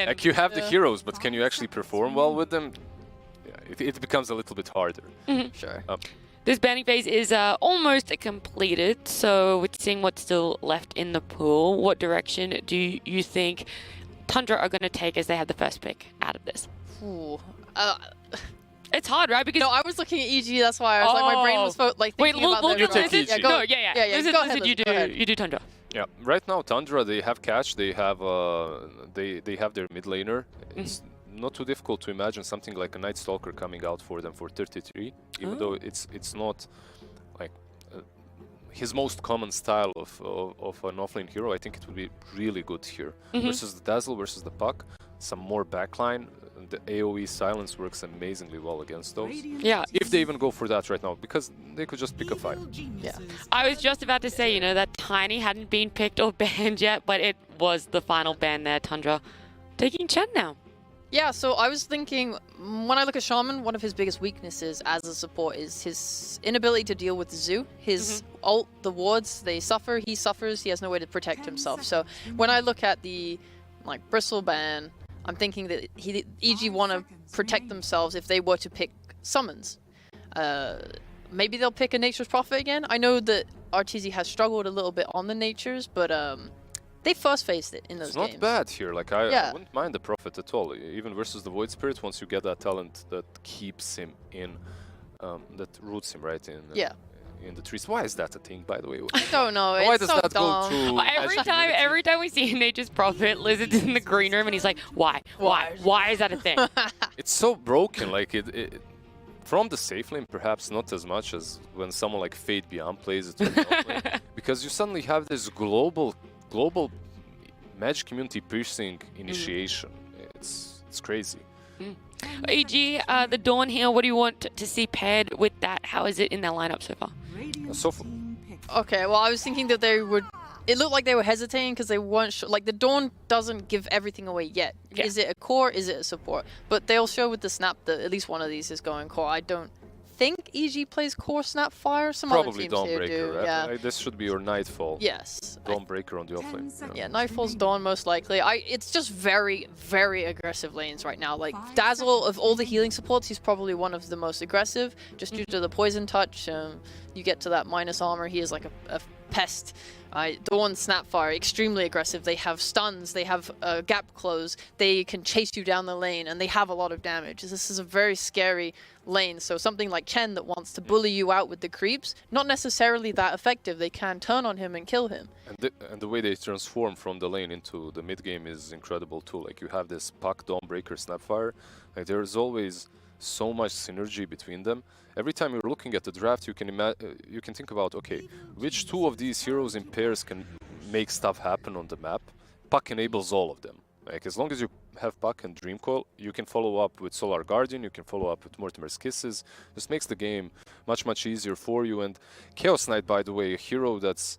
in. Like you have the heroes, but can you actually perform well with them? Yeah, it becomes a little bit harder. Sure. This banning phase is almost completed, so we're seeing what's still left in the pool. What direction do you think Tundra are going to take as they have the first pick out of this? Ooh. It's hard, right? Because No, I was looking at EG. That's why I was like, my brain was thinking about we'll their take EG. No, yeah. Listen, go ahead, you go ahead. do Tundra. Yeah, right now Tundra, they have catch, they have they have their mid laner. It's not too difficult to imagine something like a Night Stalker coming out for them for 33, even though it's not like his most common style of an offlane hero. I think it would be really good here versus the Dazzle, versus the Puck, some more backline. The AoE silence works amazingly well against those. Yeah. If they even go for that right now, because they could just pick a fight. Yeah. I was just about to say, that Tiny hadn't been picked or banned yet, but it was the final ban there, Tundra. Taking Chen now. Yeah, so I was thinking, when I look at Shaman, one of his biggest weaknesses as a support is his inability to deal with Zoo. His ult, the wards, they suffer, he suffers, he has no way to protect himself. So when I look at the Bristle ban, I'm thinking that EG want to protect themselves if they were to pick summons. Maybe they'll pick a Nature's Prophet again. I know that RTZ has struggled a little bit on the Natures, but they first faced it in those games. It's not bad here. Like I wouldn't mind the Prophet at all. Even versus the Void Spirit, once you get that talent that keeps him in, that roots him right in. In the trees. Why is that a thing, by the way? I don't know. Why it's does so that dumb. go to Every time we see Nature's Prophet, Lizard's in the green room and he's like, why is that a thing? It's so broken. Like it from the safe lane, perhaps not as much as when someone like Fade Beyond plays it. Because you suddenly have this global Magic community piercing initiation. It's crazy. EG, the Dawn here, what do you want to see paired with that? How is it in their lineup so far? Okay, well, I was thinking that they would... It looked like they were hesitating because they weren't sure. Like, the Dawn doesn't give everything away yet. Yeah. Is it a core? Is it a support? But they'll show with the Snap that at least one of these is going core. I don't think EG plays core Snap Fire. Some Probably other teams here do. Right? Yeah. This should be your Nightfall. Yes. Dawnbreaker on the offlane. Yeah, Nightfall's Dawn most likely. It's just very, very aggressive lanes right now. Like, Dazzle, of all the healing supports, he's probably one of the most aggressive, just due to the poison touch. You get to that minus armor, he is like a pest. Dawn, Snapfire, extremely aggressive. They have stuns, they have gap close, they can chase you down the lane, and they have a lot of damage. This is a very scary lane, so something like Chen that wants to bully you out with the creeps, not necessarily that effective. They can turn on him and kill him. And the way they transform from the lane into the mid game is incredible too. Like you have this Puck, Dawnbreaker, Snapfire. Like there's always so much synergy between them. Every time you're looking at the draft, you can think about, okay, which two of these heroes in pairs can make stuff happen on the map? Puck enables all of them. Like as long as you have Puck and Dreamcoil, you can follow up with Solar Guardian, you can follow up with Mortimer's Kisses. This makes the game much easier for you. And Chaos Knight, by the way, a hero that's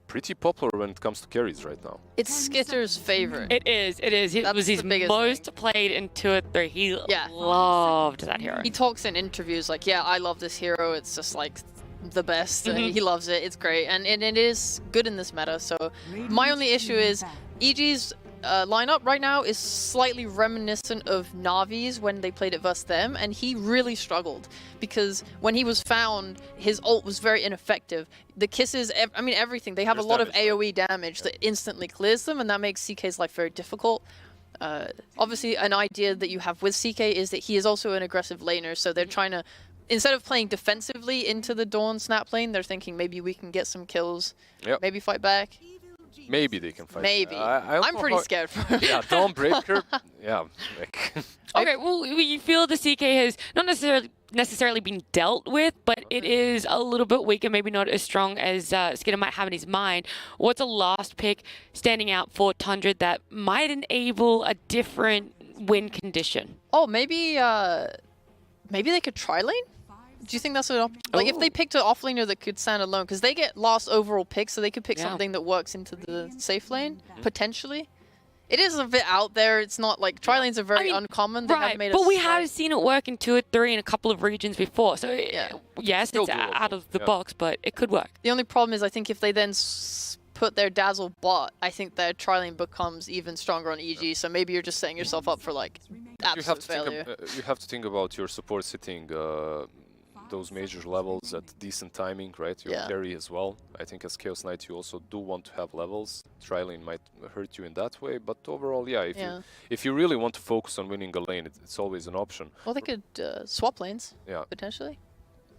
pretty popular when it comes to carries right now. It's Skitter's favorite. It is. It was his most played in 2 or 3. He loved that hero. He talks in interviews like, yeah, I love this hero. It's just like the best. He loves it. It's great. And it is good in this meta. So my only issue is EG's lineup right now is slightly reminiscent of Navi's when they played it versus them, and he really struggled because when he was found, his ult was very ineffective. The kisses, I mean everything, they have a lot of AoE damage that instantly clears them, and that makes CK's life very difficult. Obviously, an idea that you have with CK is that he is also an aggressive laner, so they're trying to, instead of playing defensively into the Dawn Snap lane, they're thinking maybe we can get some kills, maybe fight back. Maybe they can fight. Maybe. I'm pretty scared for him. Yeah, Dawnbreaker. Yeah. Okay, well, you feel the CK has not necessarily been dealt with, but it is a little bit weaker, maybe not as strong as Skitter might have in his mind. What's a last pick standing out for Tundra that might enable a different win condition? Oh, maybe they could try lane? Do you think that's an option? Like, if they picked an offlaner that could stand alone, because they get last overall pick, so they could pick something that works into the safe lane, potentially. It is a bit out there. It's not like tri-lanes are very uncommon. They have made but we have seen it work in 2 or 3 in a couple of regions before. So yes, it's out of the box, but it could work. The only problem is I think if they then put their Dazzle bot, I think their tri-lane becomes even stronger on EG, so maybe you're just setting yourself up for like absolute failure. You have to think about your support sitting those major levels at decent timing, right? Your carry as well. I think as Chaos Knight you also do want to have levels. Tri-lane might hurt you in that way, but overall, if you really want to focus on winning a lane, it's always an option. Well, they could swap lanes, potentially.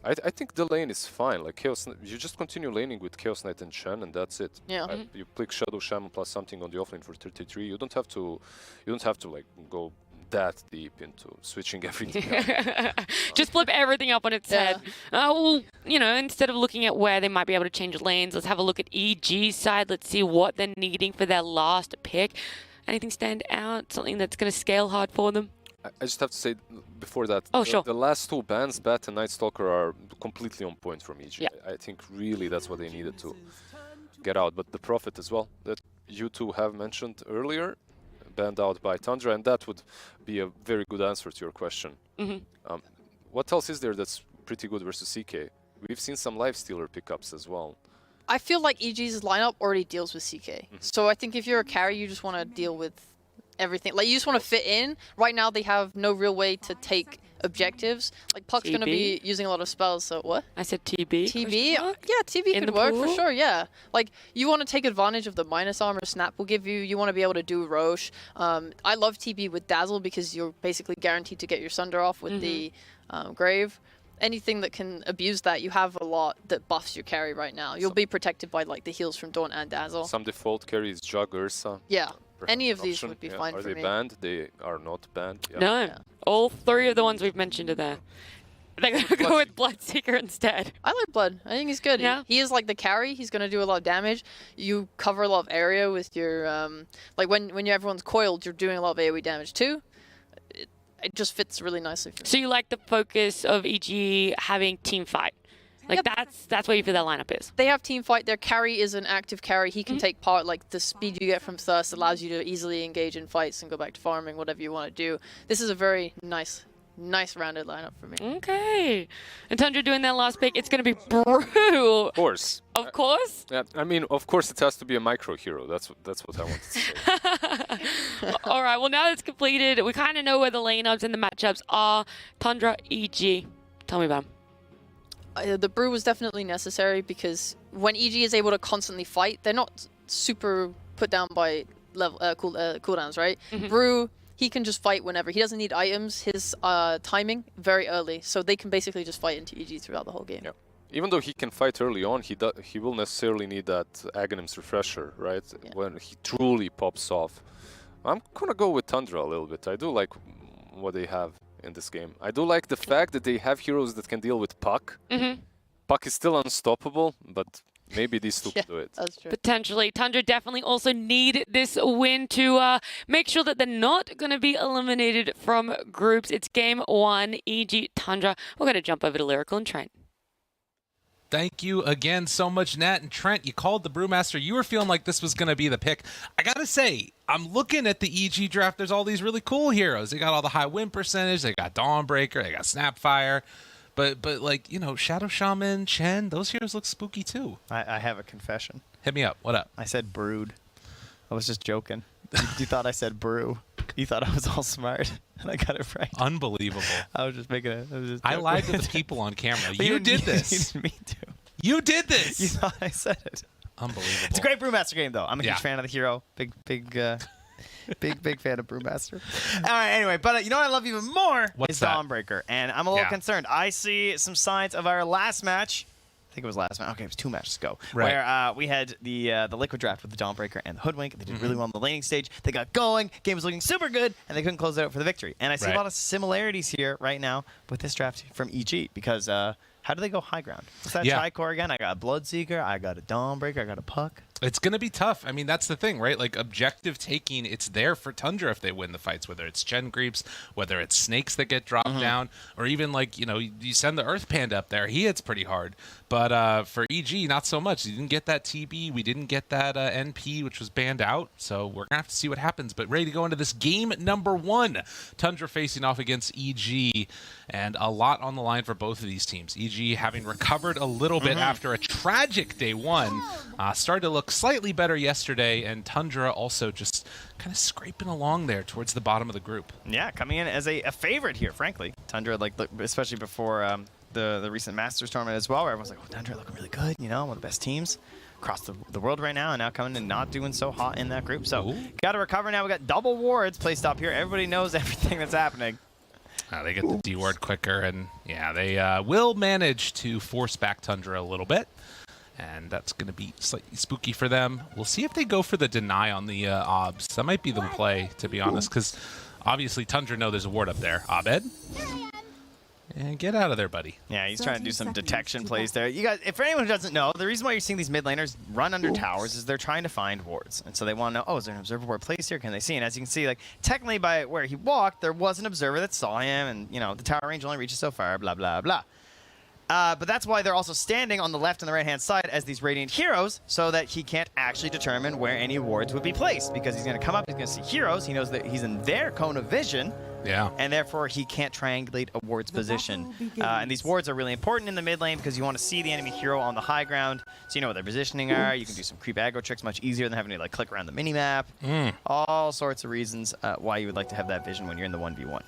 I think the lane is fine. Like Chaos, you just continue laning with Chaos Knight and Shen, and that's it. Yeah. You click Shadow Shaman plus something on the offlane for 33. You don't have to like go that deep into switching everything out. Just flip everything up on its head. Well, you know, instead of looking at where they might be able to change lanes, let's have a look at EG's side. Let's see what they're needing for their last pick. Anything stand out? Something that's going to scale hard for them? I just have to say before that, sure. The last two bans, Bat and Night Stalker, are completely on point from EG. Yeah. I think really that's what they needed to get out. But the Prophet as well, that you two have mentioned earlier, banned out by Tundra, and that would be a very good answer to your question. What else is there that's pretty good versus CK? We've seen some Lifestealer pickups as well. I feel like EG's lineup already deals with CK. So I think if you're a carry, you just want to deal with everything. Like, you just want to fit in. Right now, they have no real way to take objectives. Like, Puck's going to be using a lot of spells, so what? I said TB. TB? Yeah, TB could work for sure, yeah. Like, you want to take advantage of the minus armor Snap will give you. You want to be able to do Roche. I love TB with Dazzle because you're basically guaranteed to get your Sunder off with the Grave. Anything that can abuse that, you have a lot that buffs your carry right now. You'll be protected by, like, the heals from Dawn and Dazzle. Some default carries, Jug, Ursa. Yeah. Any of these would be fine for me. Are they banned? They are not banned. Yeah. No. Yeah. All three of the ones we've mentioned are there. They're going to go with Bloodseeker instead. I like Blood. I think he's good. Yeah. He is like the carry. He's going to do a lot of damage. You cover a lot of area with your... like when everyone's coiled, you're doing a lot of AoE damage too. It just fits really nicely for me. So you like the focus of EG having team fight? Like, that's where you feel their lineup is. They have team fight. Their carry is an active carry. He can take part. Like, the speed you get from Thirst allows you to easily engage in fights and go back to farming, whatever you want to do. This is a very nice rounded lineup for me. Okay. And Tundra doing their last pick. It's going to be Brew. Of course. Of course? Yeah, I mean, of course it has to be a micro hero. That's what I wanted to say. All right. Well, now that's completed, we kind of know where the lineups and the matchups are. Tundra, EG. Tell me about them. The Brew was definitely necessary because when EG is able to constantly fight, they're not super put down by level cooldowns, right? Brew, he can just fight whenever. He doesn't need items. His timing very early, so they can basically just fight into EG throughout the whole game. Yeah. Even though he can fight early on, he will necessarily need that Aghanim's refresher, right? Yeah. When he truly pops off. I'm gonna go with Tundra a little bit. I do like what they have in this game. I do like the fact that they have heroes that can deal with Puck. Puck is still unstoppable, but maybe these two can do it. That's true. Potentially. Tundra definitely also need this win to make sure that they're not going to be eliminated from groups. It's game 1, EG Tundra. We're going to jump over to Lyrical and Trent. Thank you again so much, Nat and Trent. You called the Brewmaster. You were feeling like this was going to be the pick. I got to say, I'm looking at the EG draft. There's all these really cool heroes. They got all the high win percentage. They got Dawnbreaker. They got Snapfire. But like, you know, Shadow Shaman, Chen, those heroes look spooky too. I have a confession. Hit me up. What up? I said brewed. I was just joking. You thought I said brew. You thought I was all smart, and I got it right. Unbelievable. I was just making it. I lied to the people on camera. You did this. You didn't mean to. You did this. You thought I said it. Unbelievable. It's a great Brewmaster game, though. I'm a huge fan of the hero. Big fan of Brewmaster. All right, anyway, but you know what I love even more is Dawnbreaker, and I'm a little concerned. I see some signs of our last match. I think it was last match. Okay, it was 2 matches ago. Right. Where we had the Liquid draft with the Dawnbreaker and the Hoodwink. They did really well on the laning stage. They got going. Game was looking super good, and they couldn't close it out for the victory. And I see a lot of similarities here right now with this draft from EG because how do they go high ground? What's that Tricore again? I got a Bloodseeker. I got a Dawnbreaker. I got a Puck. It's going to be tough. I mean, that's the thing, right? Like, objective taking, it's there for Tundra if they win the fights, whether it's Chen Creeps, whether it's Snakes that get dropped down, or even, like, you know, you send the Earth Panda up there. He hits pretty hard. But for EG, not so much. We didn't get that TB. We didn't get that NP, which was banned out. So we're going to have to see what happens. But ready to go into this game number 1. Tundra facing off against EG, and a lot on the line for both of these teams. EG having recovered a little bit after a tragic day 1, started to look slightly better yesterday, and Tundra also just kind of scraping along there towards the bottom of the group. Yeah, coming in as a favorite here, frankly. Tundra, like, especially before the recent Masters tournament as well, where everyone's like, oh, Tundra looking really good, you know, one of the best teams across the world right now, and now coming and not doing so hot in that group. So got to recover now. We got double wards placed up here. Everybody knows everything that's happening. They get the D ward quicker, and yeah, they will manage to force back Tundra a little bit, and that's going to be slightly spooky for them. We'll see if they go for the deny on the obs. That might be the play, to be honest, because obviously Tundra know there's a ward up there. Abed? And get out of there, buddy. Yeah, he's trying to do some detection plays there. You guys, if anyone who doesn't know, the reason why you're seeing these mid laners run under towers is they're trying to find wards. And so they want to know, oh, is there an observer ward placed here? Can they see? And as you can see, like, technically by where he walked, there was an observer that saw him. And, you know, the tower range only reaches so far, blah, blah, blah. But that's why they're also standing on the left and the right-hand side as these Radiant heroes, so that he can't actually determine where any wards would be placed. Because he's going to come up, he's going to see heroes. He knows that he's in their cone of vision. Yeah. And therefore, he can't triangulate a ward's position. And these wards are really important in the mid lane because you want to see the enemy hero on the high ground, so you know what their positioning are. You can do some creep aggro tricks much easier than having to like click around the minimap. All sorts of reasons why you would like to have that vision when you're in the 1v1.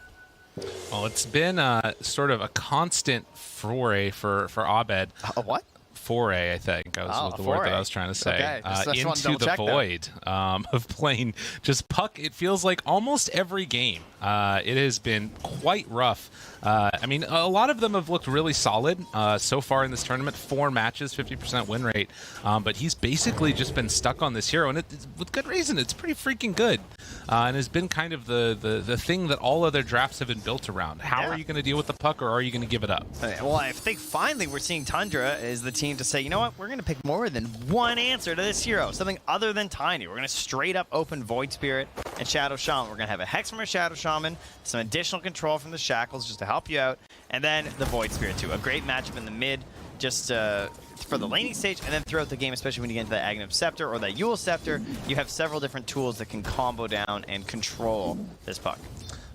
Well, it's been sort of a constant foray for Abed. A what? Foray, I think, was the word that I was trying to say. Okay. Into the void of playing just puck. It feels like almost every game. It has been quite rough. I mean, a lot of them have looked really solid so far in this tournament. 4 matches, 50% win rate. But he's basically just been stuck on this hero, and with good reason. It's pretty freaking good, and has been kind of the thing that all other drafts have been built around. How are you going to deal with the puck, or are you going to give it up? Well, I think finally we're seeing Tundra is the team to say, you know what, we're going to pick more than one answer to this hero, something other than Tiny. We're going to straight up open Void Spirit and Shadow Shaman. We're going to have a Hex from our Shadow Shaman, some additional control from the Shackles just to help you out, and then the Void Spirit too. A great matchup in the mid just for the laning stage, and then throughout the game, especially when you get into the Aghanim Scepter or that Yule Scepter, you have several different tools that can combo down and control this puck.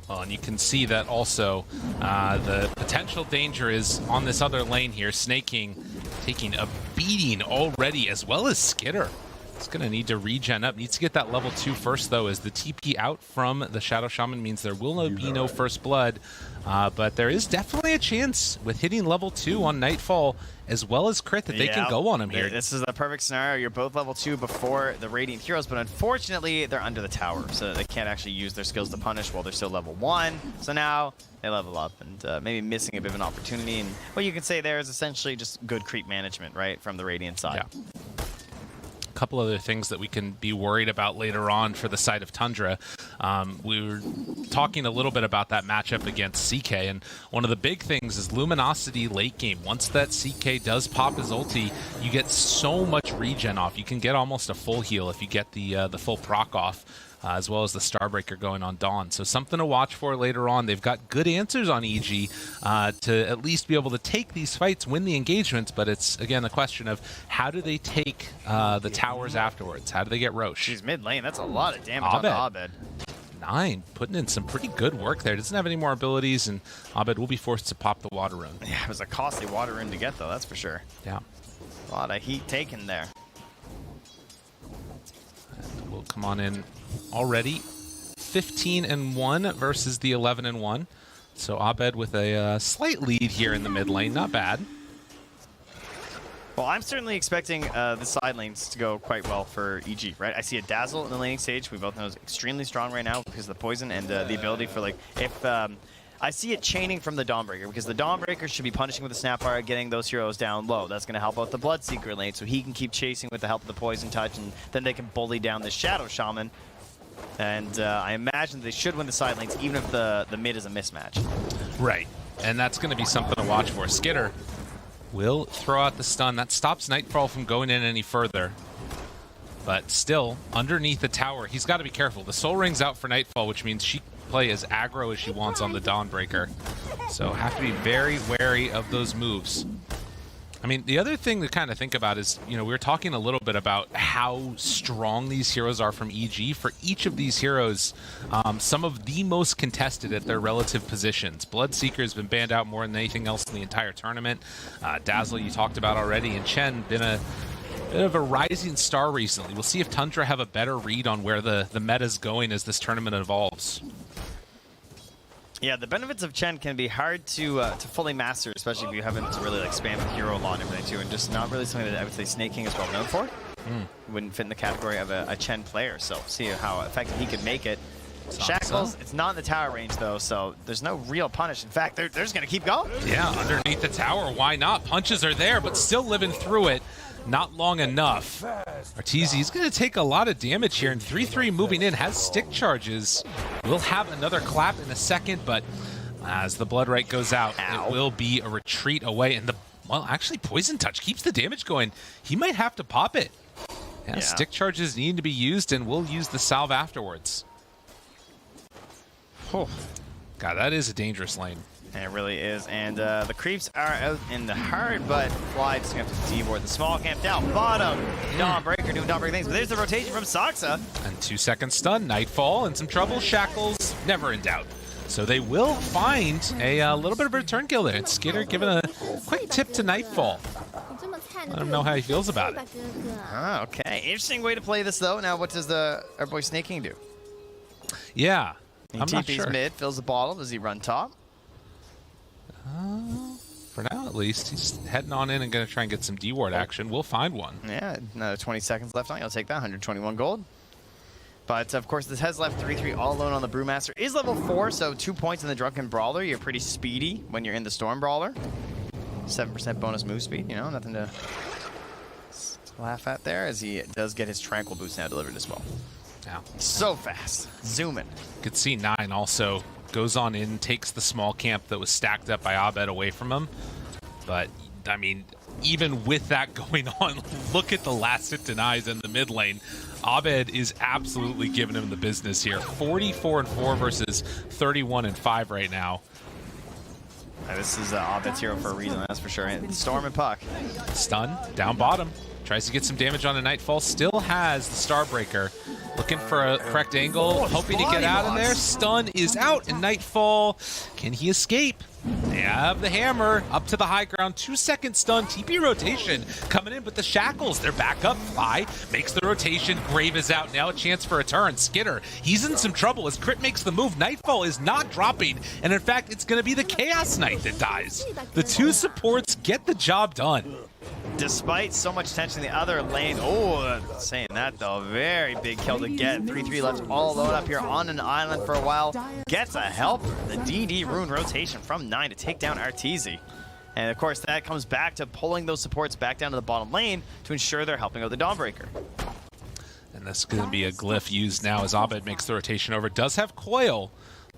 Well, and you can see that also the potential danger is on this other lane here. Snaking taking a beating already, as well as Skitter. It's going to need to regen up. Needs to get that level 2 first, though, as the TP out from the Shadow Shaman means there will be no first blood. But there is definitely a chance with hitting level 2 on Nightfall, as well as crit, that they can go on him here. This is the perfect scenario. You're both level 2 before the Radiant heroes, but unfortunately, they're under the tower, so they can't actually use their skills to punish while they're still level 1. So now they level up, and maybe missing a bit of an opportunity. And what you can say there is essentially just good creep management, right, from the Radiant side. Yeah. A couple other things that we can be worried about later on for the side of Tundra. We were talking a little bit about that matchup against CK, and one of the big things is Luminosity late game. Once that CK does pop his ulti, you get so much regen off. You can get almost a full heal if you get the full proc off. As well as the Starbreaker going on Dawn. So something to watch for later on. They've got good answers on EG to at least be able to take these fights, win the engagements, but it's, again, a question of how do they take the towers afterwards? How do they get Roche? She's mid lane. That's a lot of damage on Abed. 9, putting in some pretty good work there. Doesn't have any more abilities, and Abed will be forced to pop the water rune. Yeah, it was a costly water rune to get, though, that's for sure. Yeah. A lot of heat taken there. And we'll come on in already. 15-1 versus the 11-1. So Abed with a slight lead here in the mid lane. Not bad. Well, I'm certainly expecting the side lanes to go quite well for EG, right? I see a Dazzle in the laning stage. We both know is extremely strong right now because of the poison and the ability for, like, if... I see it chaining from the Dawnbreaker because the Dawnbreaker should be punishing with the Snapfire, getting those heroes down low. That's going to help out the Bloodseeker lane, so he can keep chasing with the help of the Poison Touch, and then they can bully down the Shadow Shaman. And I imagine they should win the side lanes, even if the mid is a mismatch. Right, and that's going to be something to watch for. Skitter will throw out the stun. That stops Nightfall from going in any further. But still, underneath the tower, he's got to be careful. The Soul Ring's out for Nightfall, which means she can play as aggro as she wants on the Dawnbreaker. So have to be very wary of those moves. I mean, the other thing to kind of think about is, you know, we were talking a little bit about how strong these heroes are from EG. For each of these heroes, some of the most contested at their relative positions. Bloodseeker has been banned out more than anything else in the entire tournament. Dazzle, you talked about already, and Chen been bit of a rising star recently. We'll see if Tundra have a better read on where the meta's going as this tournament evolves. Yeah, the benefits of Chen can be hard to fully master, especially if you haven't really like spammed the hero a lot and everything too, and just not really something that I would say Snake King is well known for. Wouldn't fit in the category of a Chen player, so see how effective he can make it. Shackles, it's not in the tower range though, so there's no real punish. In fact, they're just gonna keep going. Yeah, underneath the tower, why not? Punches are there, but still living through it. Not long enough. Arteezy's going to take a lot of damage here, and 3-3 moving in, has stick charges. We'll have another clap in a second, but as the Blood Right goes out, it will be a retreat away. And well, actually, Poison Touch keeps the damage going. He might have to pop it. Yeah, stick charges need to be used, and we'll use the salve afterwards. Oh, God, that is a dangerous lane. It really is, and the creeps are out in the hard, but Fly just going to have to deboard the small camp down bottom. Dawnbreaker doing Dawnbreaker things, but there's the rotation from Soxa. And 2-second stun, Nightfall, and some trouble. Shackles, never in doubt. So they will find a little bit of a return kill there. And Skitter giving a quick tip to Nightfall. Let him know how he feels about it. Okay, interesting way to play this, though. Now, what does our boy Snake King do? Yeah, He I'm not TP's sure. mid, fills the bottle. Does he run top? For now, at least, he's heading on in and going to try and get some D-ward action. We'll find one. Yeah, another 20 seconds left on you. I'll take that, 121 gold. But, of course, this has left 3-3 all alone on the Brewmaster. Is level 4, so 2 points in the Drunken Brawler. You're pretty speedy when you're in the Storm Brawler. 7% bonus move speed, you know, nothing to laugh at there, as he does get his Tranquil boost now delivered as well. Now, So fast. Zooming. could see 9 also goes on in, takes the small camp that was stacked up by Abed away from him. But, I mean, even with that going on, look at the last hit denies in the mid lane. Abed is absolutely giving him the business here. 44-4 versus 31-5 right now. This is Abed's hero for a reason, that's for sure. And Storm and Puck. Stun, down bottom. Tries to get some damage on a Nightfall. Still has the Starbreaker. Looking for a correct angle. Hoping to get out of there. Stun is out. And Nightfall, can he escape? They have the hammer up to the high ground. 2-second stun. TP rotation coming in, but the Shackles, they're back up. Fly makes the rotation. Grave is out. Now a chance for a turn. Skitter, he's in some trouble as Crit makes the move. Nightfall is not dropping. And in fact, it's going to be the Chaos Knight that dies. The two supports get the job done. Despite so much tension in the other lane, saying that though, very big kill to get. 3-3 left all alone up here on an island for a while. Gets a helper. The DD Rune rotation from 9 to take down Arteezy. And of course, that comes back to pulling those supports back down to the bottom lane to ensure they're helping out the Dawnbreaker. And this is going to be a glyph used now as Abed makes the rotation over. Does have Coil.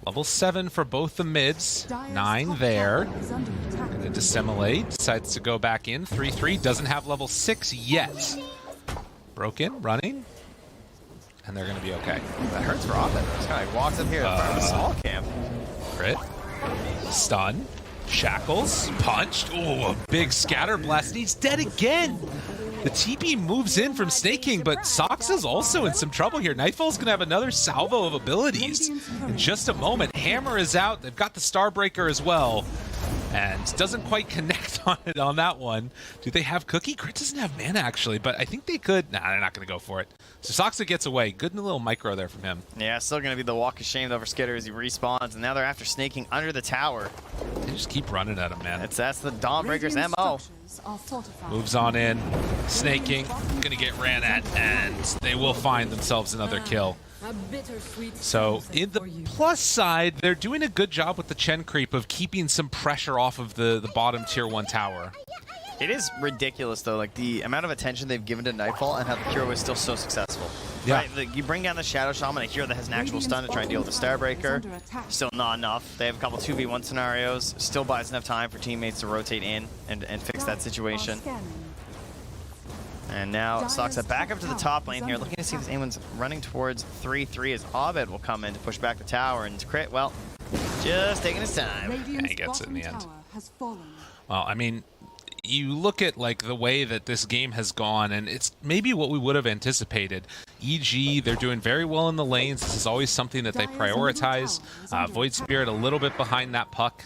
Level 7 for both the mids. 9 there. Going to dissimulate. Decides to go back in. 3-3. Doesn't have level 6 yet. Broken. Running. And they're going to be okay. That hurts for Abed. This guy walks up here in front of the small camp. Crit. Stun. Shackles. Punched. Oh, a big scatter blast. He's dead again. The TP moves in from Snake King, but Sox is also in some trouble here. Nightfall's going to have another salvo of abilities in just a moment. Hammer is out. They've got the Starbreaker as well. And doesn't quite connect on it on that one. Do they have Cookie? Crit doesn't have mana, actually, but I think they could. Nah, they're not going to go for it. So Soxa gets away. Good little micro there from him. Yeah, still going to be the walk of shame though for Skitter as he respawns, and now they're after Snaking under the tower. They just keep running at him, man. That's the Dawnbreaker's MO. Moves on in. Snaking. Going to get ran at, and they will find themselves another kill. So, in the plus side, they're doing a good job with the Chen creep of keeping some pressure off of the bottom tier 1 tower. It is ridiculous, though, like the amount of attention they've given to Nightfall and how the hero is still so successful. Yeah. Right? Like, you bring down the Shadow Shaman, a hero that has an actual stun to try and deal with the Starbreaker. Still not enough. They have a couple 2v1 scenarios. Still buys enough time for teammates to rotate in and fix that situation. And now Soxa back up to the top lane here, looking to see if anyone's running towards 3-3 as Abed will come in to push back the tower. And Crit, well, just taking his time. And he gets it in the end. Well, I mean, you look at like the way that this game has gone, and it's maybe what we would have anticipated. EG, they're doing very well in the lanes. This is always something that they prioritize. Void Spirit a little bit behind that Puck.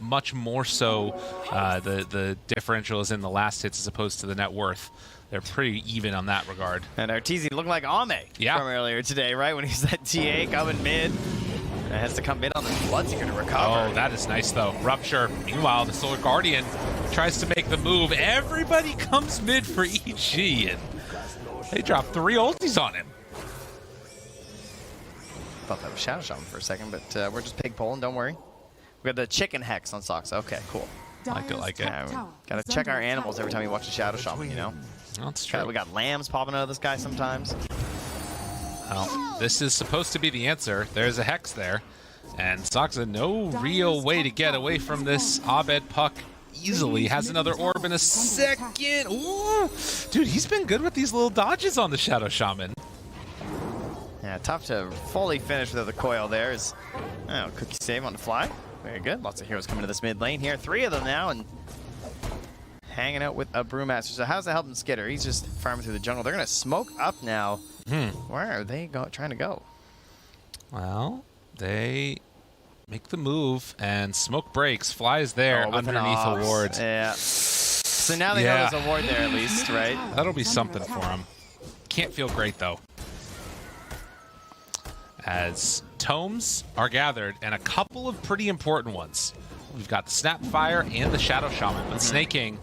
Much more so the differential is in the last hits as opposed to the net worth. they're pretty even on that regard. And Arteezy looked like Ame from earlier today, right? When he's that TA coming mid. And has to come mid on the Bloodseeker to recover. Oh, that is nice, though. Rupture. Meanwhile, the Solar Guardian tries to make the move. Everybody comes mid for EG, and they drop 3 ultis on him. Thought that was Shadow Shaman for a second, but we're just pig pulling, don't worry. We got the chicken hex on Sox. Okay, cool. Like it. Yeah, gotta check our animals every time we watch a Shadow Shaman, you know? That's true. We got lambs popping out of this guy sometimes. Well, this is supposed to be the answer. There's a hex there. And Soxa, no real way to get away from this Abed puck easily. Has another orb in a second. Ooh! Dude, he's been good with these little dodges on the Shadow Shaman. Yeah, tough to fully finish without the coil there. Cookie save on the fly. Very good. Lots of heroes coming to this mid lane here. 3 of them now, and hanging out with a Brewmaster. So how's that helping Skitter? He's just farming through the jungle. They're going to smoke up now. Where are they trying to go? Well, they make the move, and smoke breaks. Fly is there underneath a ward. Yeah. So now they know there's a ward there at least, right? That'll be something for him. Can't feel great, though. As tomes are gathered, and a couple of pretty important ones. We've got the Snapfire and the Shadow Shaman, but Snake King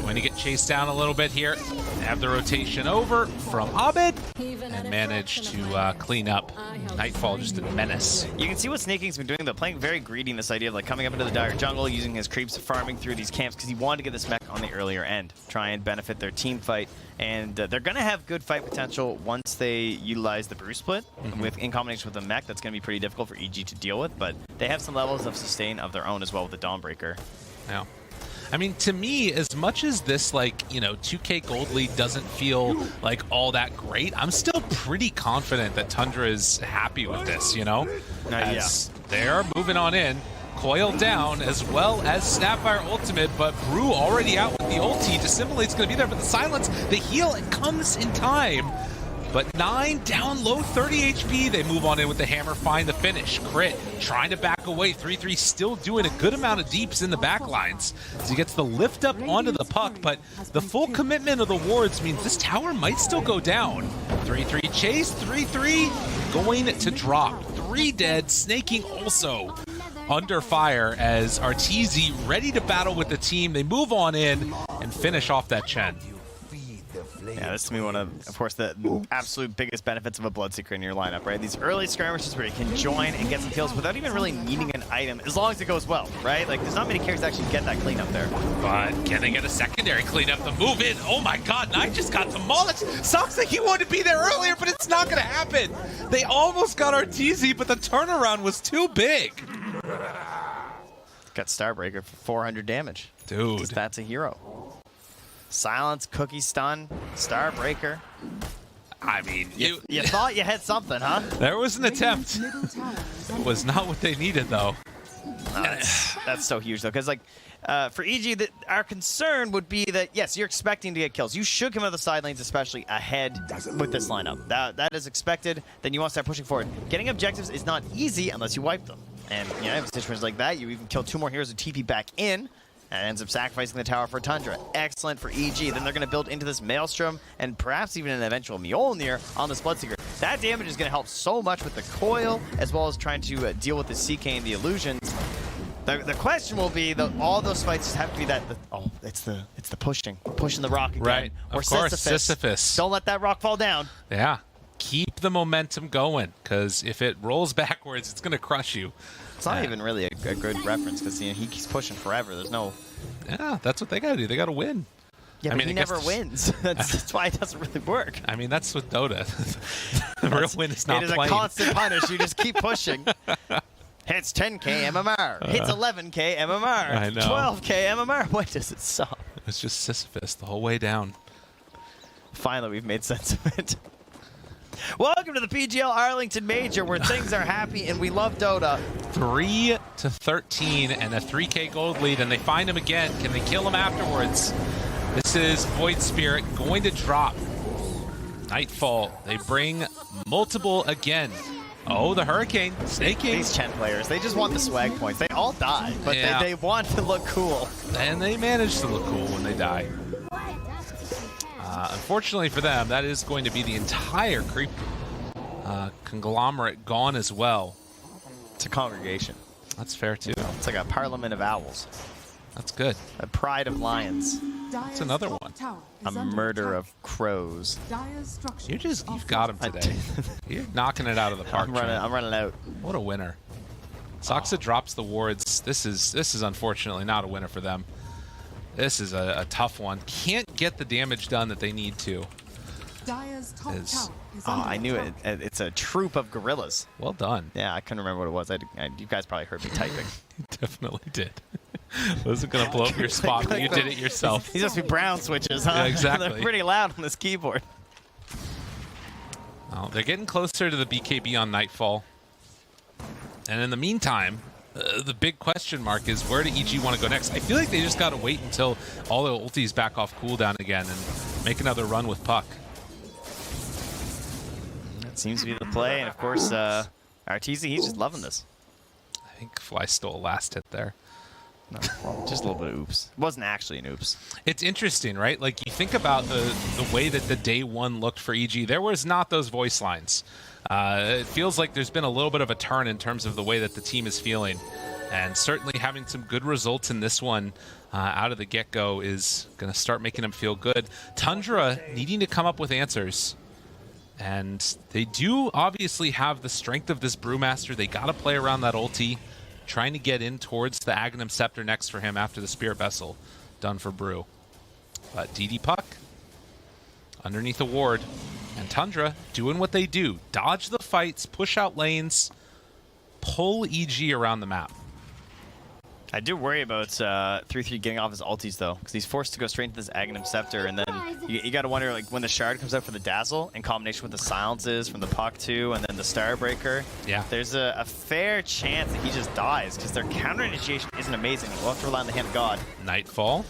going to get chased down a little bit here. Have the rotation over from Abed and manage to clean up. Nightfall, just a menace. You can see what Snake King's been doing, though, playing very greedy in this idea of like coming up into the dire jungle, using his creeps, farming through these camps because he wanted to get this mech on the earlier end, try and benefit their team fight. And they're going to have good fight potential once they utilize the brew split in combination with the mech. That's going to be pretty difficult for EG to deal with, but they have some levels of sustain of their own as well with the Dawnbreaker. Yeah. I mean, to me, as much as this, 2K Gold lead doesn't feel like all that great, I'm still pretty confident that Tundra is happy with this, you know? As they are moving on in, coil down, as well as Snapfire ultimate, but Brew already out with the ulti. Dissimulate's going to be there, but the silence, the heal, it comes in time. But 9 down low, 30 HP. They move on in with the hammer, find the finish. Crit, trying to back away. 3-3 still doing a good amount of deeps in the back lines. As he gets the lift up onto the puck, but the full commitment of the wards means this tower might still go down. 3-3 chase, 3-3 going to drop. 3 dead, Snaking also under fire as Arteezy ready to battle with the team. They move on in and finish off that Chen. Yeah, this is to me one of course, the absolute biggest benefits of a Bloodseeker in your lineup, right? These early skirmishes where you can join and get some kills without even really needing an item, as long as it goes well, right? Like, there's not many characters that actually get that cleanup there. But can they get a secondary cleanup? The move in, oh my god, Knight just got demolished. Sucks like he wanted to be there earlier, but it's not going to happen. They almost got Arteezy, but the turnaround was too big. Got Starbreaker for 400 damage. Dude. That's a hero. Silence, Cookie Stun, Starbreaker. I mean, you thought you had something, huh? There was an attempt. It was not what they needed, though. That's so huge, though, because for EG, our concern would be that, yes, you're expecting to get kills. You should come out of the side lanes, especially ahead with this lineup. That is expected. Then you want to start pushing forward. Getting objectives is not easy unless you wipe them. And in situations like that, you even kill 2 more heroes with TP back in, and ends up sacrificing the tower for Tundra. Excellent for EG. Then they're going to build into this Maelstrom and perhaps even an eventual Mjolnir on this Bloodseeker. That damage is going to help so much with the coil, as well as trying to deal with the CK and the illusions. The question will be all those fights just have to be it's the pushing the rock again. Right, of course, Sisyphus. Don't let that rock fall down. Yeah, keep the momentum going, because if it rolls backwards, it's going to crush you. It's not even really a good reference, because he keeps pushing forever. There's no... Yeah, that's what they got to do. They got to win. Yeah, but he never wins. That's why it doesn't really work. I mean, that's with Dota. The real win is not playing. It is a constant punish. You just keep pushing. Hits 10k MMR. Hits 11k MMR. I know. 12k MMR. Why does it stop? It's just Sisyphus the whole way down. Finally, we've made sense of it. Welcome to the PGL Arlington Major, where things are happy and we love Dota. 3-13 and a 3k gold lead, and they find him again. Can they kill him afterwards? This is Void Spirit going to drop. Nightfall. They bring multiple again. Oh, the Hurricane. Snake King. These Chen players, they just want the swag points. They all die, but they want to look cool. And they manage to look cool when they die. Unfortunately for them, that is going to be the entire creep conglomerate gone as well. It's a congregation. That's fair too. It's like a parliament of owls. That's good. A pride of lions. That's another one. A murder of crows. You've got him today. You're knocking it out of the park. I'm running out. What a winner. Soxa drops the wards. This is unfortunately not a winner for them. This is a tough one. Can't get the damage done that they need to. I knew it. It's a troop of gorillas. Well done. Yeah, I couldn't remember what it was. You guys probably heard me typing. You definitely did. Wasn't going to blow up your spot, but you did it yourself. These must be brown switches, huh? Yeah, exactly. They're pretty loud on this keyboard. Well, they're getting closer to the BKB on Nightfall. And in the meantime, the big question mark is where do EG want to go next? I feel like they just got to wait until all the ultis back off cooldown again and make another run with Puck. That seems to be the play. And of course, Arteezy, he's just loving this. I think Fly stole a last hit there. No, just a little bit of oops. It wasn't actually an oops. It's interesting, right? Like, you think about the way that the day one looked for EG. There was not those voice lines. It feels like there's been a little bit of a turn in terms of the way that the team is feeling. And certainly having some good results in this one out of the get-go is going to start making them feel good. Tundra needing to come up with answers. And they do obviously have the strength of this Brewmaster. They got to play around that ulti. Trying to get in towards the Aghanim Scepter next for him after the Spirit Vessel done for Brew. But DD Puck underneath the ward, and Tundra doing what they do. Dodge the fights, push out lanes, pull EG around the map. I do worry about 3-3 getting off his ultis, though, because he's forced to go straight into this Aghanim Scepter, and then you got to wonder, like, when the Shard comes out for the Dazzle, in combination with the silences from the Puck, too, and then the Starbreaker, yeah, there's a fair chance that he just dies, because their counter-initiation isn't amazing. We'll have to rely on the hand of God. Nightfall.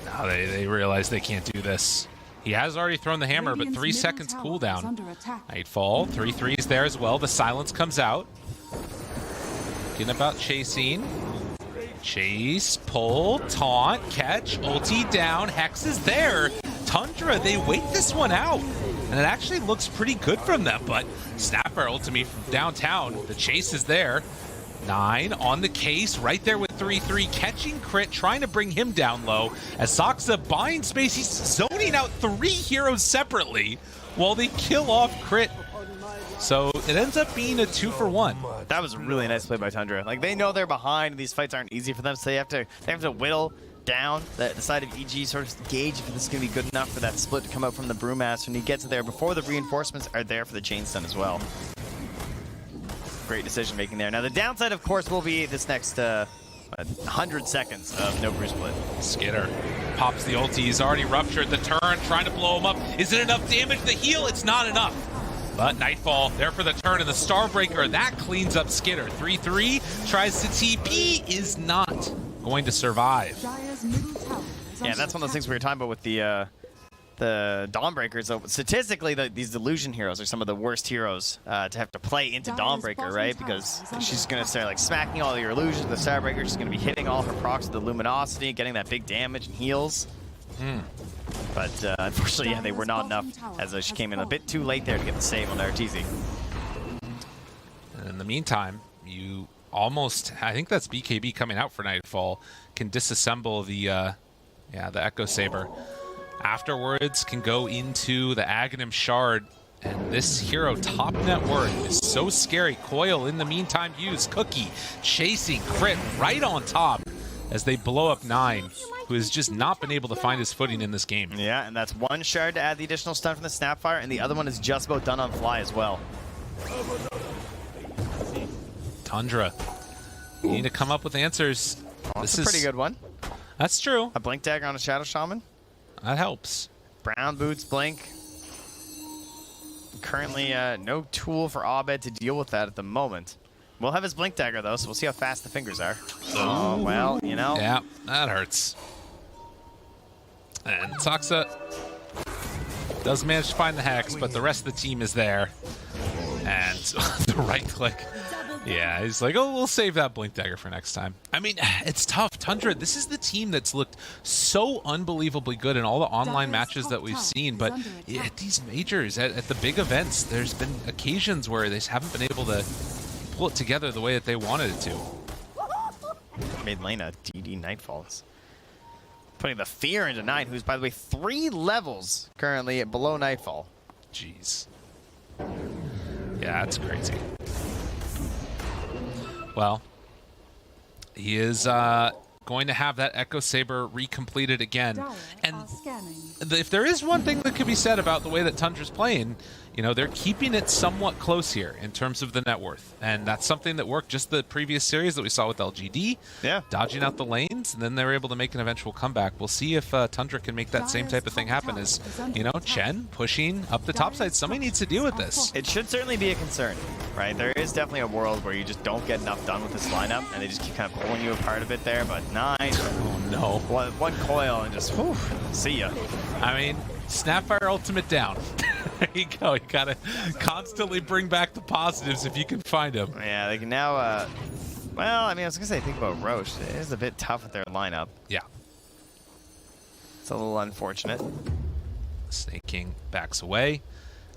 Now they realize they can't do this. He has already thrown the hammer, but 3 seconds cooldown. Nightfall, 3-3s there as well. The silence comes out. Thinking about chasing. Chase, pull, taunt, catch, ulti down, Hex is there. Tundra, they wait this one out. And it actually looks pretty good from them, but Snapper ultimate from downtown. The chase is there. 9 on the case, right there with 3-3, catching crit, trying to bring him down low. As Soxa buying space, he's zoning out 3 heroes separately while they kill off crit. So it ends up being a 2-for-1. That was a really nice play by Tundra. Like, they know they're behind, and these fights aren't easy for them, so they have to whittle down the side of EG, sort of gauge if this is going to be good enough for that split to come out from the Brewmaster, and he gets it there before the reinforcements are there for the chain stun as well. Great decision making there. Now the downside, of course, will be this next 100 seconds of no brew split. Skitter pops the ulti. He's already ruptured the turn, trying to blow him up. Is it enough damage? The heal, it's not enough. But Nightfall there for the turn, and the Starbreaker, that cleans up Skitter. 3-3 tries to TP, is not going to survive. Yeah, that's one of those things we were talking about with the Dawnbreakers. So statistically, these Delusion heroes are some of the worst heroes to have to play into Dawnbreaker, right? Because she's going to start like smacking all your illusions. The Starbreaker, she's going to be hitting all her procs with the Luminosity, getting that big damage and heals. But unfortunately, yeah, they were not enough, as she came in a bit too late there to get the save on the Arteezy. And in the meantime, you almost, I think that's BKB coming out for Nightfall, can disassemble the Echo Saber. Afterwards, can go into the Aghanim Shard, and this hero, top net worth, is so scary. Coil, in the meantime, used. Cookie chasing crit right on top as they blow up 9, who has just not been able to find his footing in this game. Yeah, and that's 1 shard to add the additional stun from the Snapfire, and the other one is just about done on Fly as well. Tundra, you need to come up with answers. Oh, this is a pretty good one. That's true. A Blink Dagger on a Shadow Shaman. That helps. Brown Boots, Blink. Currently, no tool for Abed to deal with that at the moment. We'll have his Blink Dagger, though, so we'll see how fast the fingers are. Oh, well, you know. Yeah, that hurts. And Soxa does manage to find the Hex, but the rest of the team is there. And the right click. Yeah, he's like, oh, we'll save that Blink Dagger for next time. I mean, it's tough. Tundra, this is the team that's looked so unbelievably good in all the online matches that we've seen, but at these majors, at the big events, there's been occasions where they just haven't been able to pull it together the way that they wanted it to. Mid lane, DD Nightfalls. Putting the fear into Nine, who's, by the way, 3 levels currently below Nightfall. Jeez. Yeah, that's crazy. Well, he is going to have that Echo Saber recompleted again. And if there is one thing that could be said about the way that Tundra's playing, you know, they're keeping it somewhat close here in terms of the net worth. And that's something that worked just the previous series that we saw with LGD. Yeah. Dodging out the lanes, and then they were able to make an eventual comeback. We'll see if Tundra can make that same type of thing happen as, you know, Chen pushing up the top side. Somebody needs to deal with this. It should certainly be a concern, right? There is definitely a world where you just don't get enough done with this lineup, and they just keep kind of pulling you apart a bit there, but Nine. Oh, no. One coil and just, whew, see ya. I mean, Snapfire ultimate down. There you go. You gotta constantly bring back the positives if you can find them. Yeah, they can now, well, I mean, I was gonna say, think about Roche. It is a bit tough with their lineup. Yeah. It's a little unfortunate. Snake King backs away.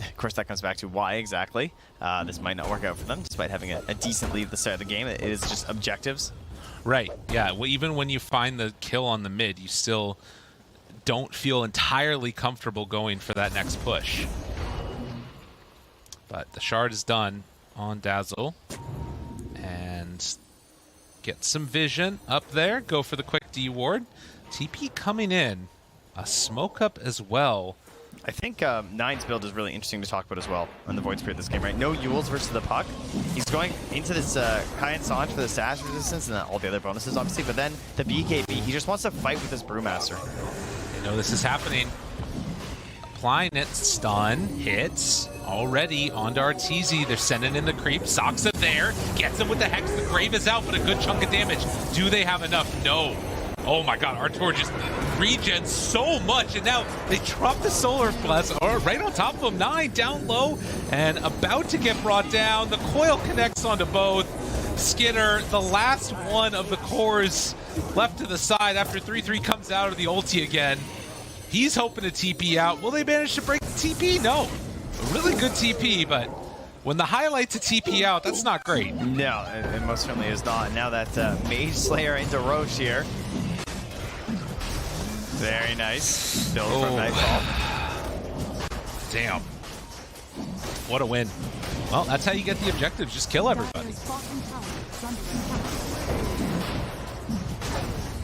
Of course, that comes back to why exactly this might not work out for them, despite having a decent lead at the start of the game. It is just objectives. Right, yeah. Well, even when you find the kill on the mid, you still don't feel entirely comfortable going for that next push. But the shard is done on Dazzle. And get some vision up there. Go for the quick D ward. TP coming in. A smoke up as well. I think Nine's build is really interesting to talk about as well on the Void Spirit this game, right? No Yules versus the Puck. He's going into this Kai and Sange for the stash resistance and all the other bonuses, obviously, but then the BKB, he just wants to fight with this Brewmaster. They know this is happening. Applying it, stun, hits, already onto Arteezy. They're sending in the creep. Soxa there, gets him with the Hex. The Grave is out, but a good chunk of damage. Do they have enough? No. Oh my god, Artur just regens so much, and now they drop the Solar Blast right on top of him. Nine down low and about to get brought down. The coil connects onto both. Skinner, the last one of the cores left to the side after 3-3 comes out of the ulti again. He's hoping to TP out. Will they manage to break the TP? No. A really good TP, but when the highlight's a TP out, that's not great. No, it most certainly is not. Now that Mage Slayer into Roche here. Very nice. Build from Nightfall. Damn. What a win. Well, that's how you get the objectives. Just kill everybody.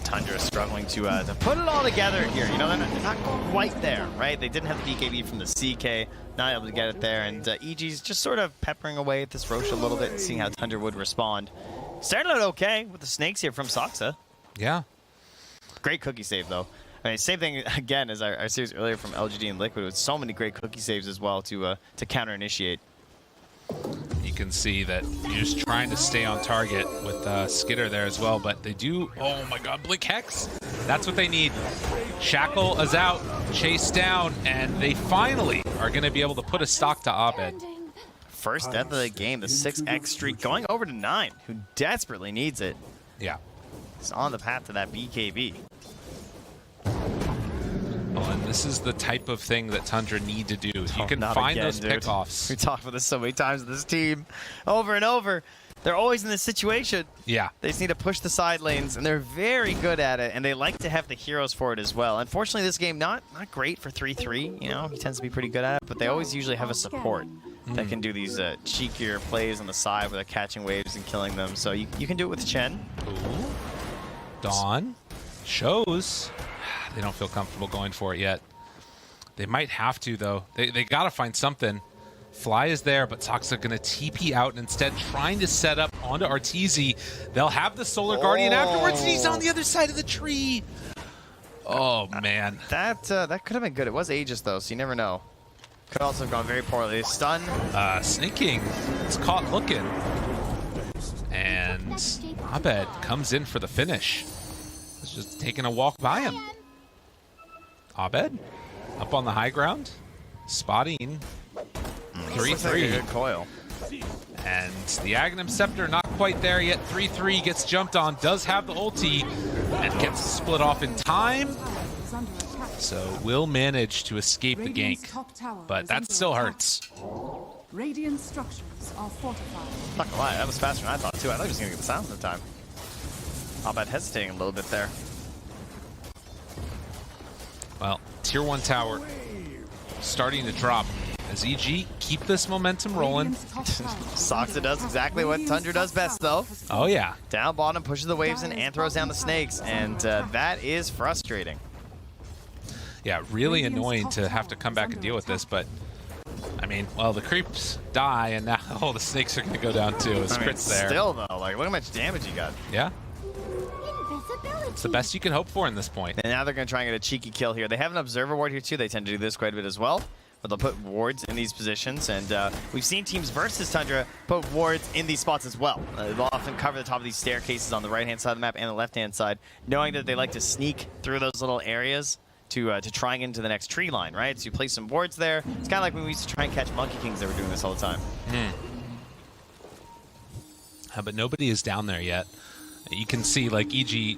Tundra struggling to put it all together here. You know, they're not quite there, right? They didn't have the BKB from the CK, not able to get it there, and EG's just sort of peppering away at this Roche a little bit and seeing how Tundra would respond. Started out okay with the snakes here from Soxa. Yeah. Great cookie save, though. I mean, same thing, again, as our series earlier from LGD and Liquid, with so many great cookie saves as well to counter-initiate. You can see that you're just trying to stay on target with Skidder there as well, but they do, oh my god, Blink Hex. That's what they need. Shackle is out, chased down, and they finally are going to be able to put a stock to Abed. First death of the game, the 6x streak going over to 9, who desperately needs it. Yeah. He's on the path to that BKB. Well, and this is the type of thing that Tundra need to do. If you can find those pickoffs. We talked about this so many times with this team, over and over. They're always in this situation. Yeah. They just need to push the side lanes, and they're very good at it, and they like to have the heroes for it as well. Unfortunately, this game not great for 3-3. You know, he tends to be pretty good at it, but they always usually have a support that can do these cheekier plays on the side where they're catching waves and killing them. So you can do it with Chen. Ooh. Dawn shows. They don't feel comfortable going for it yet. They might have to, though. They got to find something. Fly is there, but Soxa going to TP out and instead trying to set up onto Arteezy. They'll have the Solar Guardian afterwards, and he's on the other side of the tree. Oh, man. That could have been good. It was Aegis, though, so you never know. Could also have gone very poorly. Stun. Snake King is caught looking. And Abed comes in for the finish. It's just taking a walk by him. Abed up on the high ground, spotting 3-3. Good coil. And the Aghanim Scepter not quite there yet. 3-3 gets jumped on, does have the ulti, and gets split off in time. So will manage to escape the gank, but that still hurts. Radiant structures are fortified. Not gonna lie, that was faster than I thought too. I thought he was gonna get the silence in time. Abed hesitating a little bit there. Well, tier 1 tower starting to drop. As EG keep this momentum rolling. Soxa does exactly what Tundra does best though. Oh yeah. Down bottom, pushes the waves in and throws down the snakes, and that is frustrating. Yeah, really annoying to have to come back and deal with this, but I mean, well, the creeps die, and now all the snakes are going to go down too. His crit's there. Still though, like look how much damage he got. Yeah. It's the best you can hope for in this point. And now they're going to try and get a cheeky kill here. They have an observer ward here too. They tend to do this quite a bit as well. But they'll put wards in these positions, and we've seen teams versus Tundra put wards in these spots as well. They'll often cover the top of these staircases on the right-hand side of the map and the left-hand side, knowing that they like to sneak through those little areas to try and get into the next tree line, right? So you place some wards there. It's kind of like when we used to try and catch Monkey Kings. They were doing this all the time. But nobody is down there yet. You can see, like, EG,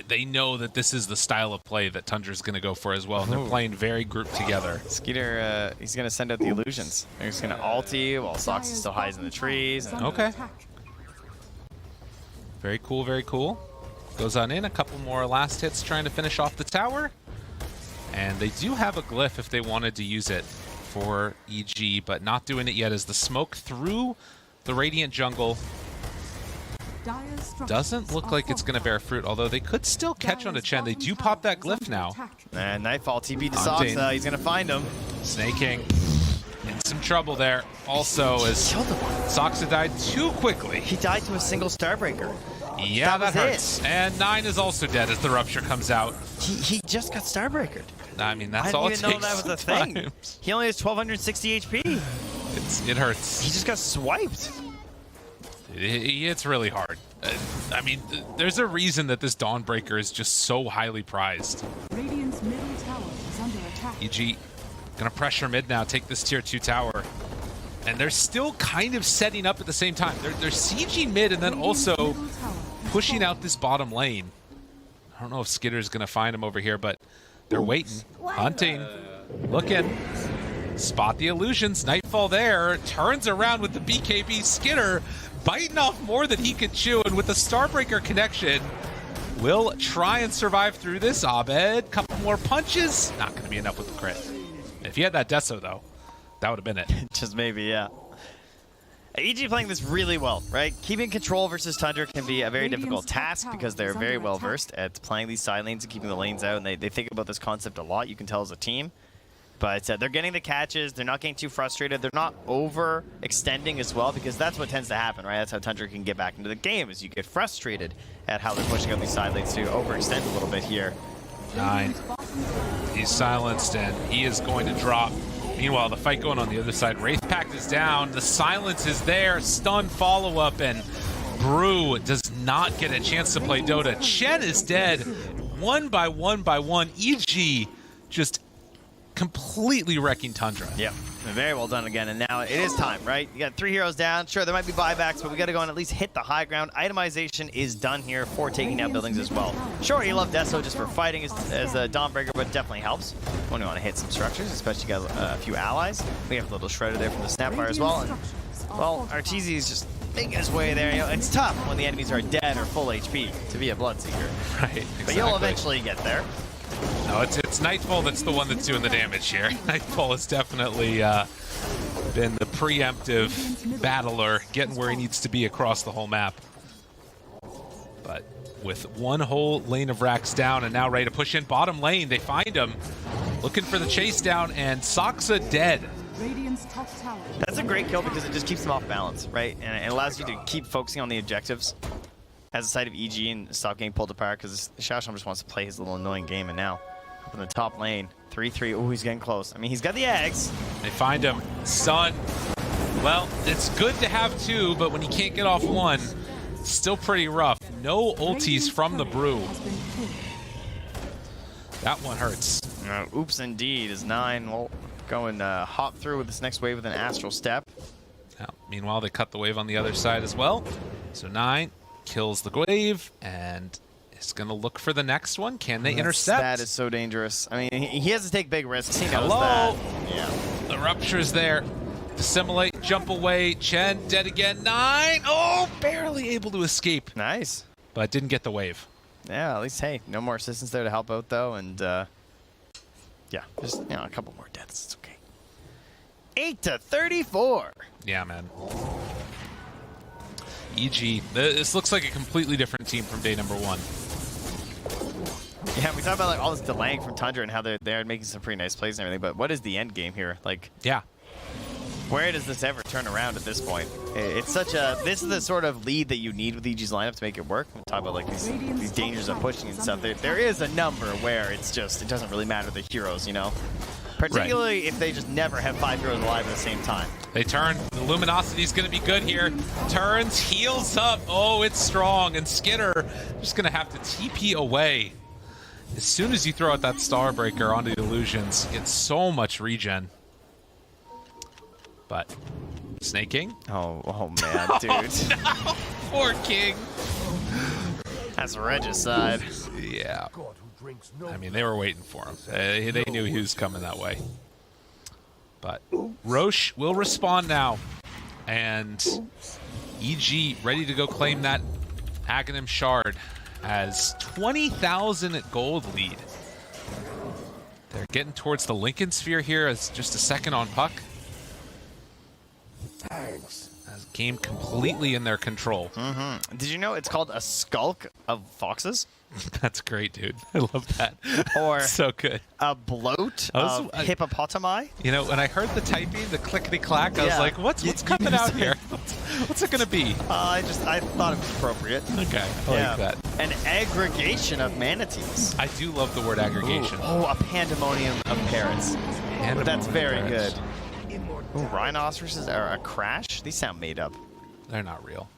they know that this is the style of play that Tundra's going to go for as well, and they're playing very grouped together. Skeeter, he's going to send out the illusions. He's going to ulti while Sox still hides in the trees. Okay. Very cool, very cool. Goes on in, a couple more last hits trying to finish off the tower. And they do have a glyph if they wanted to use it for EG, but not doing it yet as the smoke through the Radiant jungle doesn't look like it's going to bear fruit, although they could still catch onto Chen. They do pop that glyph now. And Nightfall TP to Soxa. He's going to find him. Snaking in some trouble there. Also, as Soxa died too quickly. He died to a single Starbreaker. Yeah, that hurts. And 9 is also dead as the Rupture comes out. He just got Starbreakered. I mean, that's all it takes. I didn't even know that was a thing. He only has 1260 HP. It hurts. He just got swiped. It's really hard. I mean, there's a reason that this Dawnbreaker is just so highly prized. Radiant's middle tower is under attack. EG gonna pressure mid now, take this tier 2 tower. And they're still kind of setting up at the same time. They're sieging mid and then also pushing out this bottom lane. I don't know if Skitter's gonna find him over here, but they're waiting, hunting, looking. Spot the illusions, Nightfall there, turns around with the BKB. Skitter biting off more than he could chew, and with the Starbreaker connection, will try and survive through this. Abed, couple more punches, not going to be enough with the crit. If he had that Deso, though, that would have been it. Just maybe, yeah. EG playing this really well, right? Keeping control versus Tundra can be a very difficult task because they're very well versed at playing these side lanes and keeping the lanes out, and they think about this concept a lot, you can tell as a team. But they're getting the catches, they're not getting too frustrated, they're not overextending as well, because that's what tends to happen, right? That's how Tundra can get back into the game, is you get frustrated at how they're pushing out these side lanes to overextend a little bit here. 9. He's silenced, and he is going to drop. Meanwhile, the fight going on the other side. Wraith Pact is down, the silence is there, stun follow-up, and Brew does not get a chance to play Dota. Chen is dead, one by one by one. EG just completely wrecking Tundra. Yep, very well done again, and now it is time, right? You got 3 heroes down. Sure, there might be buybacks, but we got to go and at least hit the high ground. Itemization is done here for taking down buildings as well. Sure, you love Deso just for fighting as a Dawnbreaker, but it definitely helps when you want to hit some structures, especially you got a few allies. We have a little Shredder there from the Snapfire as well. And, well, Arteezy is just making his way there. You know, it's tough when the enemies are dead or full HP to be a Bloodseeker. Right, exactly. But you'll eventually get there. No, it's Nightfall that's the one that's doing the damage here. Nightfall has definitely been the preemptive battler, getting where he needs to be across the whole map. But with one whole lane of racks down and now ready to push in bottom lane, they find him. Looking for the chase down, and Soxa dead. That's a great kill because it just keeps them off balance, right? And it allows you to keep focusing on the objectives as a side of EG and stop getting pulled apart, because Shasham just wants to play his little annoying game. And now up in the top lane, 3-3. Oh, he's getting close. I mean, he's got the eggs. They find him. Stun. Well, it's good to have 2, but when you can't get off 1, it's still pretty rough. No ultis from the Brew. That one hurts. Oops, indeed, is 9. Well, go and hop through with this next wave with an Astral Step. Meanwhile, they cut the wave on the other side as well. So 9 kills the wave and is going to look for the next one. Can they intercept? That is so dangerous. I mean, he has to take big risks. He knows Hello. that. Yeah. The rupture's there. Dissimulate, jump away. Chen dead again. 9. Oh, barely able to escape. Nice. But didn't get the wave. Yeah, at least, hey, no more assistance there to help out, though. And, yeah, just, a couple more deaths. It's okay. 8-34. Yeah, man. EG, this looks like a completely different team from day number 1. Yeah, we talk about like all this delaying from Tundra and how they're making some pretty nice plays and everything, but what is the end game here? Like, yeah. Where does this ever turn around at this point? It's such a... This is the sort of lead that you need with EG's lineup to make it work. We'll talk about like these dangers of pushing and stuff. There is a number where it's just... It doesn't really matter the heroes, you know? Particularly if they just never have 5 heroes alive at the same time. They turn. The Luminosity's going to be good here. Turns, heals up. Oh, it's strong. And Skinner just going to have to TP away. As soon as you throw out that Starbreaker onto the Illusions, you get so much regen. But snaking. Oh man, dude. Oh, no. Poor King. That's regicide. Yeah. I mean, they were waiting for him. They knew he was coming that way. But Roche will respond now. And EG ready to go claim that Aghanim Shard as 20,000 gold lead. They're getting towards the Lincoln Sphere here as just a second on puck. Thanks. As game completely in their control. Mm-hmm. Did you know it's called a skulk of foxes? That's great, dude. I love that. Or so good. A bloat of hippopotami. You know, when I heard the typing, the clickety-clack, I was like, what's coming out here? What's it going to be? I thought it was appropriate. Okay, I like that. An aggregation of manatees. I do love the word aggregation. Ooh, a pandemonium of parrots. That's very good. Ooh, rhinoceroses are a crash? These sound made up. They're not real.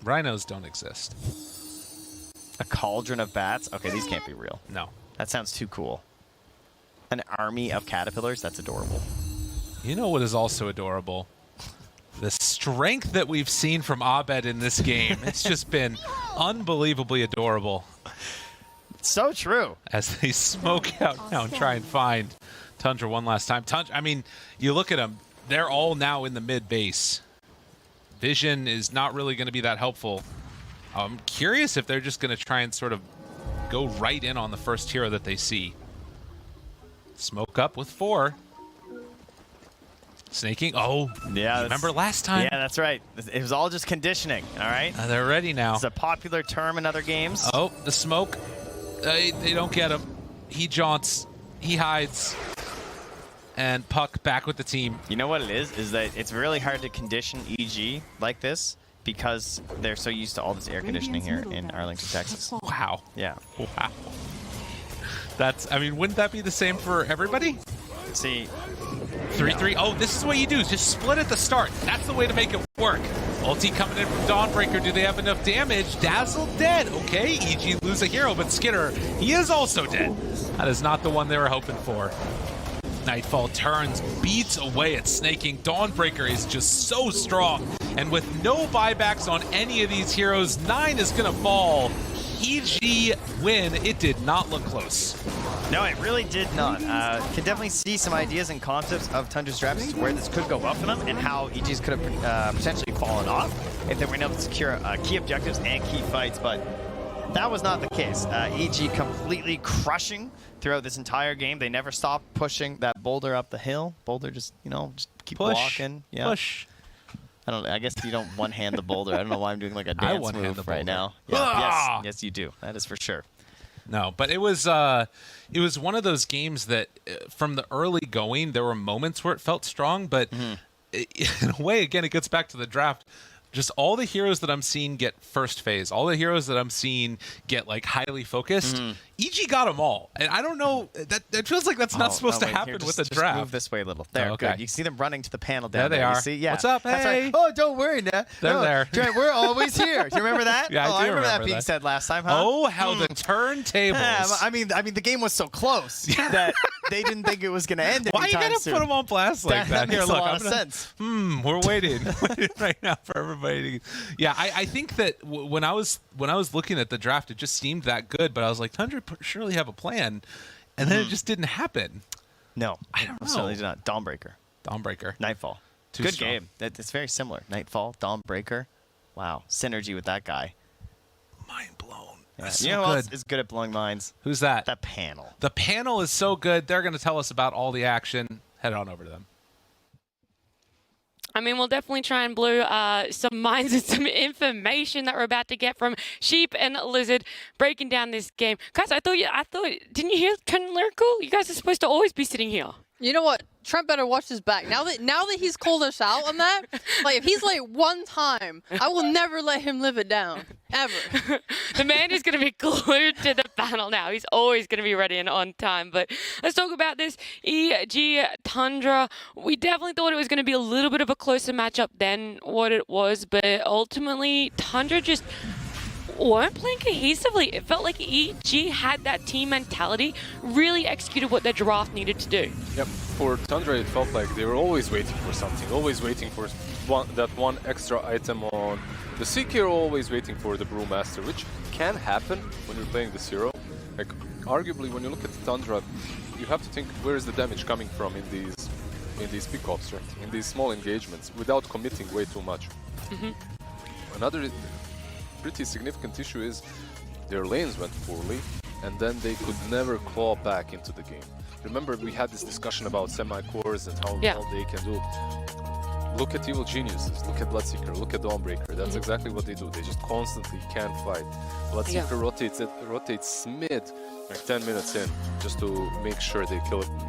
Rhinos don't exist. A cauldron of bats? Okay, these can't be real. No. That sounds too cool. An army of caterpillars? That's adorable. You know what is also adorable? The strength that we've seen from Abed in this game. It's just been unbelievably adorable. So true. As they smoke out now and try and find Tundra one last time. Tundra, I mean, you look at them, they're all now in the mid base. Vision is not really going to be that helpful. I'm curious if they're just going to try and sort of go right in on the first hero that they see. Smoke up with 4. Snaking. Oh, yeah. Remember last time? Yeah, that's right. It was all just conditioning, all right? They're ready now. It's a popular term in other games. Oh, the smoke. They don't get him. He jaunts. He hides. And Puck back with the team. You know what it is? Is that it's really hard to condition EG like this because they're so used to all this air conditioning here in Arlington, Texas. Wow. Yeah. Wow. That's, I mean, wouldn't that be the same for everybody? See. 3-3. Oh, this is what you do. Is just split at the start. That's the way to make it work. Ulti coming in from Dawnbreaker. Do they have enough damage? Dazzle dead. Okay, EG lose a hero, but Skinner, he is also dead. That is not the one they were hoping for. Nightfall turns, beats away at Snaking. Dawnbreaker is just so strong. And with no buybacks on any of these heroes, 9 is going to fall. EG win. It did not look close. No, it really did not. Can definitely see some ideas and concepts of Tundra's strategies where this could go well for them and how EG's could have potentially fallen off if they were able to secure key objectives and key fights, but that was not the case. EG completely crushing throughout this entire game. They never stopped pushing that boulder up the hill. Boulder just, just keep walking. Yeah. Push. I guess you don't one-hand the boulder. I don't know why I'm doing like a dance move right now. Yeah, yes, you do. That is for sure. No, but it was one of those games that from the early going, there were moments where it felt strong, but in a way, again, it gets back to the draft. Just all the heroes that I'm seeing get first phase, all the heroes that I'm seeing get like highly focused, EG got them all. And I don't know, that feels like that's not supposed to happen with the draft. Move this way a little. There, okay. Good. You see them running to the panel down there. They are. You see? Yeah. What's up? That's hey. right. Oh, don't worry, Nat. They're there. We're always here. Do you remember that? Yeah, I do remember that being said last time, huh? Oh, how the turntables. Yeah, I mean, the game was so close that they didn't think it was going to end Why are you anytime going to soon. put them on blast like that? That makes Here, look, a lot I'm of gonna- sense. We're waiting right now for everybody to... Yeah, I think that when I was looking at the draft, it just seemed that good, but I was like, Tundra surely have a plan, and then it just didn't happen. No, I don't know. certainly did not. Dawnbreaker. Dawnbreaker. Nightfall. Too Good strong. game. It's very similar. Nightfall, Dawnbreaker. Wow, synergy with that guy. Mind blown. Yeah. That's You so know who good. else is good at blowing minds? Who's that? That panel. The panel is so good. They're going to tell us about all the action. Head on over to them. I mean, we'll definitely try and blow some minds and some information that we're about to get from Sheep and Lizard breaking down this game. Guys, I thought, didn't you hear Trent Lyrical? You guys are supposed to always be sitting here. You know what? Trent better watch his back. Now that he's called us out on that, like if he's late one time, I will never let him live it down. Ever. The man is going to be glued to the panel now. He's always going to be ready and on time. But let's talk about this EG Tundra. We definitely thought it was going to be a little bit of a closer matchup than what it was, but ultimately Tundra just weren't playing cohesively. It felt like EG had that team mentality, really executed what their draft needed to do. Yep, for Tundra it felt like they were always waiting for something, always waiting for that one extra item on the Seeker, always waiting for the Brewmaster, which can happen when you're playing this hero. Like, arguably, when you look at the Tundra, you have to think where is the damage coming from in these pickups, right? In these small engagements, without committing way too much. Another pretty significant issue is their lanes went poorly, and then they could never claw back into the game. Remember, we had this discussion about semi-cores and how well they can do. Look at Evil Geniuses, look at Bloodseeker, look at Dawnbreaker. That's exactly what they do. They just constantly can't fight. Bloodseeker rotates mid, like 10 minutes in, just to make sure they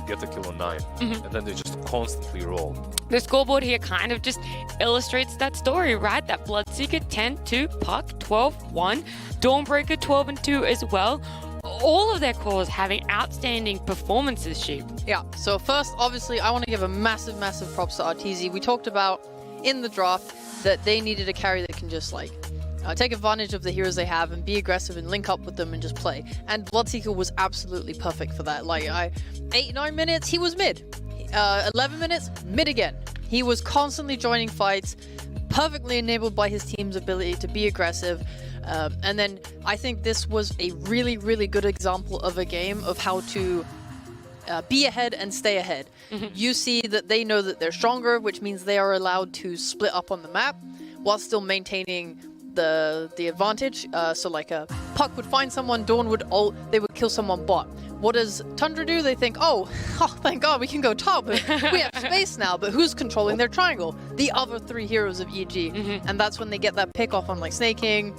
get a kill on 9. And then they just constantly roll. The scoreboard here kind of just illustrates that story, right? That Bloodseeker 10-2, Puck 12-1, Dawnbreaker 12-2 as well. All of their cores having outstanding performances, Sheep. Yeah, so first, obviously, I want to give a massive, massive props to RTZ. We talked about in the draft that they needed a carry that can just, like, take advantage of the heroes they have and be aggressive and link up with them and just play. And Bloodseeker was absolutely perfect for that. Like, 8-9 minutes, he was mid. 11 minutes, mid again. He was constantly joining fights, perfectly enabled by his team's ability to be aggressive. And then I think this was a really, really good example of a game of how to be ahead and stay ahead. You see that they know that they're stronger, which means they are allowed to split up on the map while still maintaining the advantage. So like a Puck would find someone, Dawn would ult, they would kill someone bot. What does Tundra do? They think, oh, thank God we can go top. We have space now, but who's controlling their triangle? The other 3 heroes of EG. And that's when they get that pick off on like Snake King.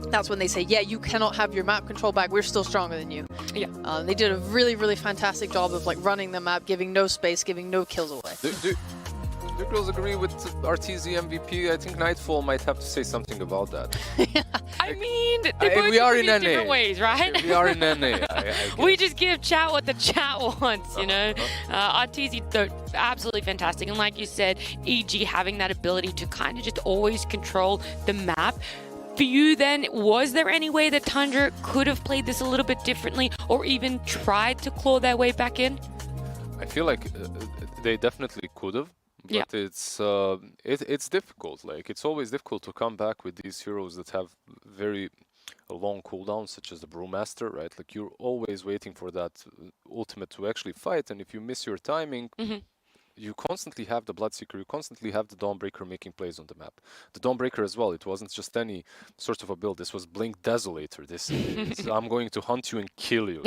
That's when they say, yeah, you cannot have your map control back. We're still stronger than you. Yeah. They did a really, really fantastic job of like running the map, giving no space, giving no kills away. Do girls agree with RTZ MVP? I think Nightfall might have to say something about that. I mean, they both we are in in NA. different ways, right? We are in NA. We just give chat what the chat wants, you know? RTZ, though, absolutely fantastic. And like you said, EG having that ability to kind of just always control the map. For you then, was there any way that Tundra could have played this a little bit differently or even tried to claw their way back in? I feel like they definitely could have. But it's difficult. Like, it's always difficult to come back with these heroes that have very long cooldowns, such as the Brewmaster, right? Like, you're always waiting for that ultimate to actually fight, and if you miss your timing, you constantly have the Bloodseeker, you constantly have the Dawnbreaker making plays on the map. The Dawnbreaker as well, it wasn't just any sort of a build. This was Blink Desolator. This is, I'm going to hunt you and kill you.